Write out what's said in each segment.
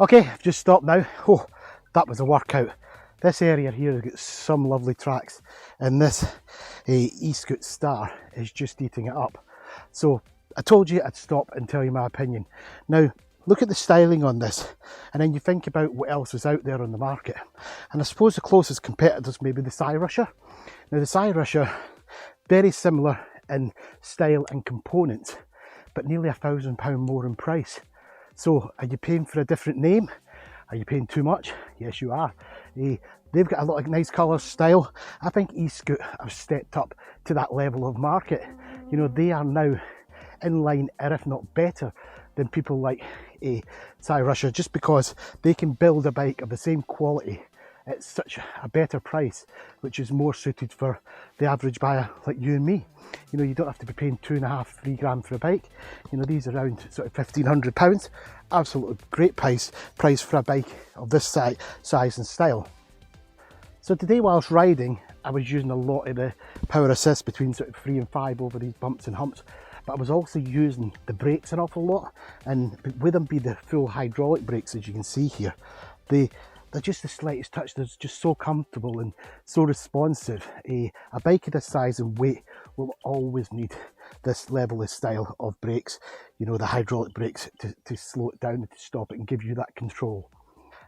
Okay, I've just stopped now. Oh, that was a workout. This area here has got some lovely tracks, and this Eskute Star is just eating it up. So I told you I'd stop and tell you my opinion. Now, look at the styling on this, and then you think about what else is out there on the market. And I suppose the closest competitors may be the Cyrusher. Now the Cyrusher, very similar in style and components, but nearly £1,000 more in price. So are you paying for a different name? Are you paying too much? Yes, you are. They've got a lot of nice colours, style. I think Eskute have stepped up to that level of market. You know, they are now in line, or if not better, than people like Cyrusher, just because they can build a bike of the same quality at such a better price, which is more suited for the average buyer like you and me. You know, you don't have to be paying £2.5–3 grand for a bike. You know, these are around sort of £1,500. Absolutely great price for a bike of this size and style. So today whilst riding, I was using a lot of the power assist between sort of 3 and 5 over these bumps and humps, but I was also using the brakes an awful lot, and with them be the full hydraulic brakes, as you can see here, they're just the slightest touch. They're just so comfortable and so responsive. A bike of this size and weight will always need this level of style of brakes, you know, the hydraulic brakes to slow it down and to stop it and give you that control.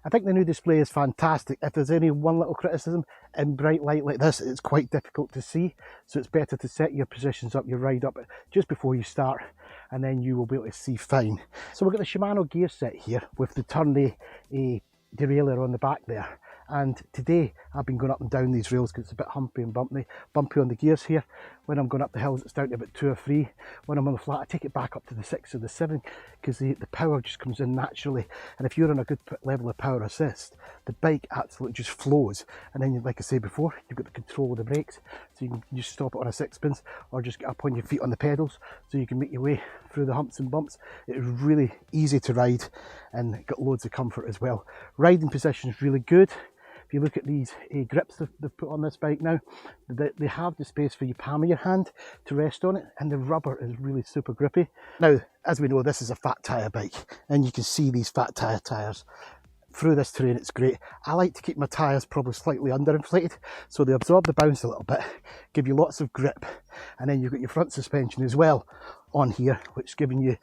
I think the new display is fantastic. If there's any one little criticism, in bright light like this, it's quite difficult to see. So it's better to set your positions up, your ride up just before you start, and then you will be able to see fine. So we've got the Shimano gear set here with the Turnley derailleur on the back there. And today I've been going up and down these rails because it's a bit humpy and bumpy on the gears here. When I'm going up the hills, it's down to about 2 or 3. When I'm on the flat, I take it back up to the 6 or the 7 because the power just comes in naturally. And if you're on a good level of power assist, the bike absolutely just flows. And then, like I said before, you've got the control of the brakes, so you can just stop it on a 6-pins or just get up on your feet on the pedals so you can make your way through the humps and bumps. It is really easy to ride and got loads of comfort as well. Riding position is really good. If you look at these grips they've put on this bike now, they have the space for your palm of your hand to rest on it, and the rubber is really super grippy. Now, as we know, this is a fat tyre bike, and you can see these fat tyres. Through this terrain, it's great. I like to keep my tyres probably slightly underinflated, so they absorb the bounce a little bit, give you lots of grip, and then you've got your front suspension as well on here, which is giving you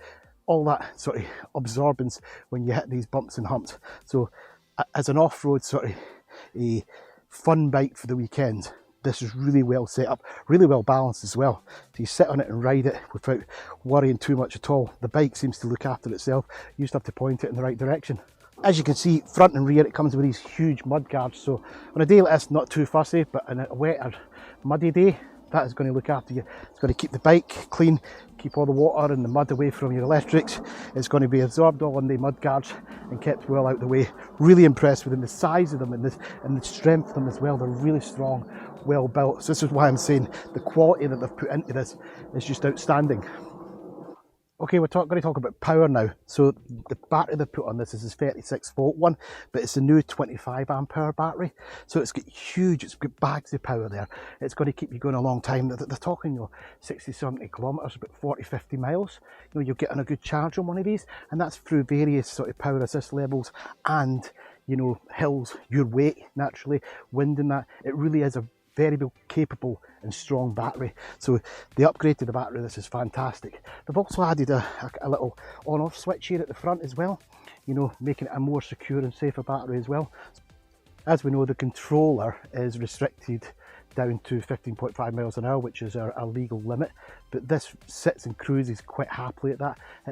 all that sort of absorbance when you hit these bumps and humps. So as an off-road sort of a fun bike for the weekend, this is really well set up, really well balanced as well. So you sit on it and ride it without worrying too much at all. The bike seems to look after itself. You just have to point it in the right direction. As you can see, front and rear, it comes with these huge mud guards. So on a day like this, not too fussy, but on a wet or muddy day, that is going to look after you. It's going to keep the bike clean, keep all the water and the mud away from your electrics. It's going to be absorbed all in the mud guards and kept well out the way. Really impressed with them, the size of them and the strength of them as well. They're really strong, well built. So this is why I'm saying the quality that they've put into this is just outstanding. Okay, we're going to talk about power now. So the battery they've put on this is 36 volt one, but it's a new 25 amp hour battery. So it's got huge, it's got bags of power there. It's going to keep you going a long time. They're talking, you know, 60, 70 kilometers, about 40, 50 miles. You know, you'll get on a good charge on one of these, and that's through various sort of power assist levels and, you know, hills, your weight, naturally, wind and that. It really is a very capable and strong battery. So the upgrade to the battery, this is fantastic. They've also added a little on-off switch here at the front as well, you know, making it a more secure and safer battery as well. As we know, the controller is restricted down to 15.5 miles an hour, which is our legal limit, but this sits and cruises quite happily at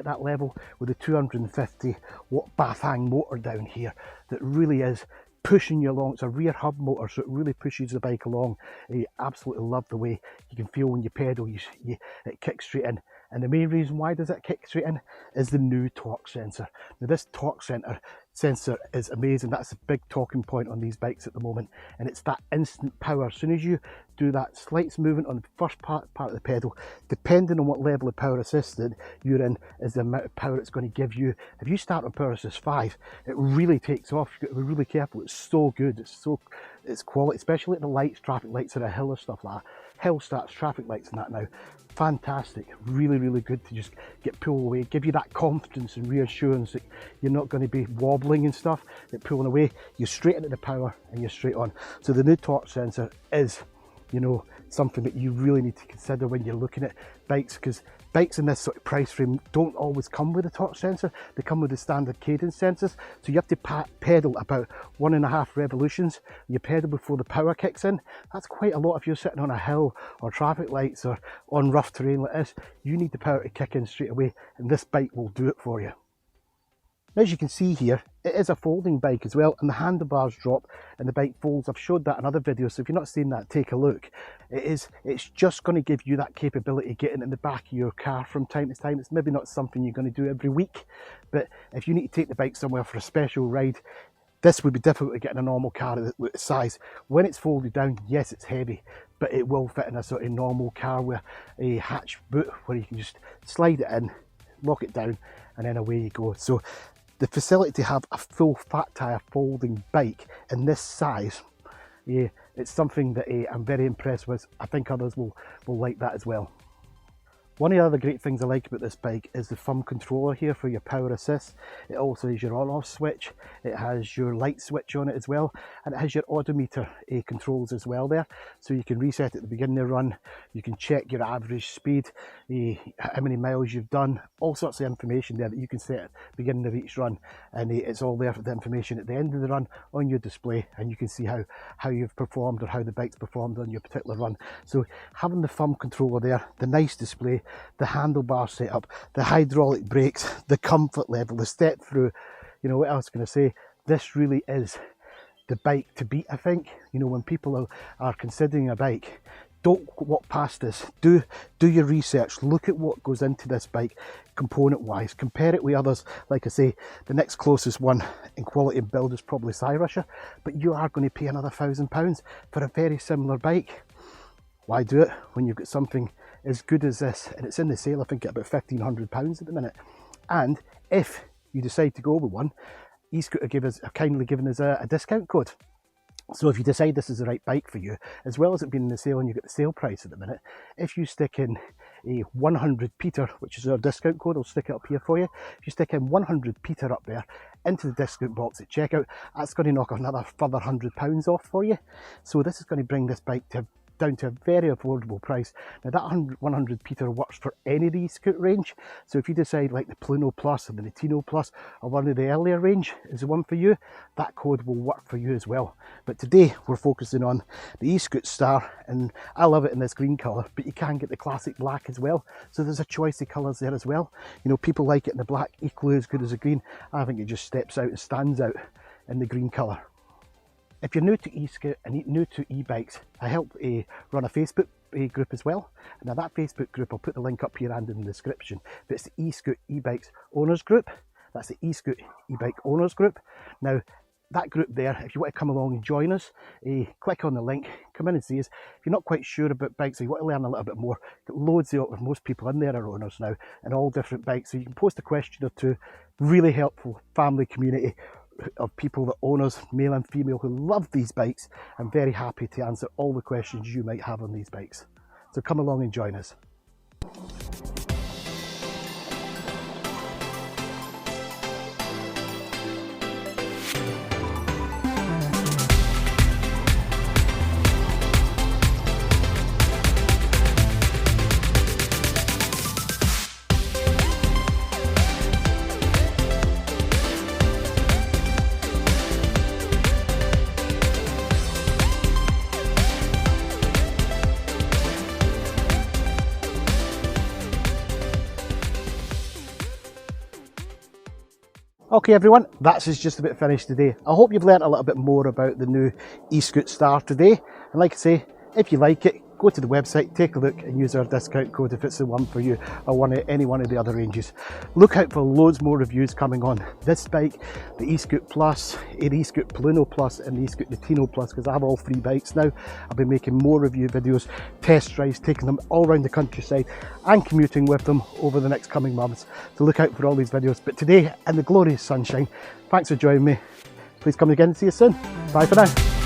that level with a 250 watt Bathang motor down here that really is pushing you along. It's a rear hub motor, so it really pushes the bike along. I absolutely love the way you can feel when you pedal, it kicks straight in. And the main reason why does it kick straight in is the new torque sensor. Now this torque sensor is amazing. That's a big talking point on these bikes at the moment, and it's that instant power. As soon as you do that slight movement on the first part of the pedal, depending on what level of power assisted you're in, is the amount of power it's going to give you. If you start on power assist 5, it really takes off. You've got to be really careful. It's so good. It's quality, especially at the lights, traffic lights or a hill or stuff like that. Hill starts, traffic lights and that now. Fantastic, really good to just get pulled away, give you that confidence and reassurance that you're not going to be wobbling and stuff, that pulling away, you're straight into the power and you're straight on. So the new torque sensor is, you know, something that you really need to consider when you're looking at bikes, because bikes in this sort of price frame don't always come with a torque sensor. They come with the standard cadence sensors, so you have to pedal about 1.5 revolutions. You pedal before the power kicks in. That's quite a lot if you're sitting on a hill or traffic lights or on rough terrain like this. You need the power to kick in straight away, and this bike will do it for you. As you can see here, it is a folding bike as well, and the handlebars drop and the bike folds. I've showed that in other videos, so if you're not seen that, take a look. It's just going to give you that capability of getting in the back of your car from time to time. It's maybe not something you're going to do every week, but if you need to take the bike somewhere for a special ride, this would be difficult to get in a normal car with the size. When it's folded down, yes, it's heavy, but it will fit in a sort of normal car with a hatch boot where you can just slide it in, lock it down, and then away you go. So the facility to have a full fat tyre folding bike in this size, it's something that I'm very impressed with. I think others will like that as well. One of the other great things I like about this bike is the thumb controller here for your power assist. It also has your on-off switch, it has your light switch on it as well, and it has your odometer controls as well there. So you can reset at the beginning of the run, you can check your average speed, how many miles you've done, all sorts of information there that you can set at the beginning of each run, and it's all there for the information at the end of the run on your display, and you can see how you've performed or how the bike's performed on your particular run. So having the thumb controller there, the nice display, the handlebar setup, the hydraulic brakes, the comfort level, the step through, you know, what else can I say? This really is the bike to beat, I think. You know, when people are considering a bike, don't walk past this. Do your research, look at what goes into this bike component wise, compare it with others. Like I say, the next closest one in quality and build is probably Cyrusher, but you are going to pay another £1,000 for a very similar bike. Why do it when you've got something as good as this, and it's in the sale I think at about £1,500 at the minute? And if you decide to go with one, Eskute have kindly given us a discount code. So if you decide this is the right bike for you, as well as it being in the sale and you get the sale price at the minute, if you stick in a 100PETER, which is our discount code, I'll stick it up here for you. If you stick in 100PETER up there into the discount box at checkout, that's going to knock another further £100 off for you. So this is going to bring this bike down to a very affordable price. Now that 100PETER works for any of the Eskute range, so if you decide like the Pluno Plus or the Nitino Plus or one of the earlier range is the one for you, that code will work for you as well. But today we're focusing on the Eskute Star, and I love it in this green colour, but you can get the classic black as well, so there's a choice of colours there as well. You know, people like it in the black equally as good as the green. I think it just steps out and stands out in the green colour. If you're new to Eskute and new to e-bikes, I help run a Facebook group as well. Now that Facebook group, I'll put the link up here and in the description, but it's the Eskute e-bikes owners group. That's the Eskute e-bike owners group. Now that group there, if you want to come along and join us, click on the link, come in and see us. If you're not quite sure about bikes or you want to learn a little bit more, got loads of most people in there are owners now and all different bikes, so you can post a question or two. Really helpful family community of people that owners, male and female, who love these bikes. I'm very happy to answer all the questions you might have on these bikes. So come along and join us. Okay everyone, that's just about finished today. I hope you've learnt a little bit more about the new Eskute Star today. And like I say, if you like it, go to the website, take a look and use our discount code if it's the one for you, or any one of the other ranges. Look out for loads more reviews coming on this bike, the Eskute Plus, the Eskute Pluno Plus and the Eskute Nitino Plus, because I have all 3 bikes now. I'll be making more review videos, test drives, taking them all around the countryside and commuting with them over the next coming months. So look out for all these videos. But today, in the glorious sunshine, thanks for joining me. Please come again and see you soon. Bye for now.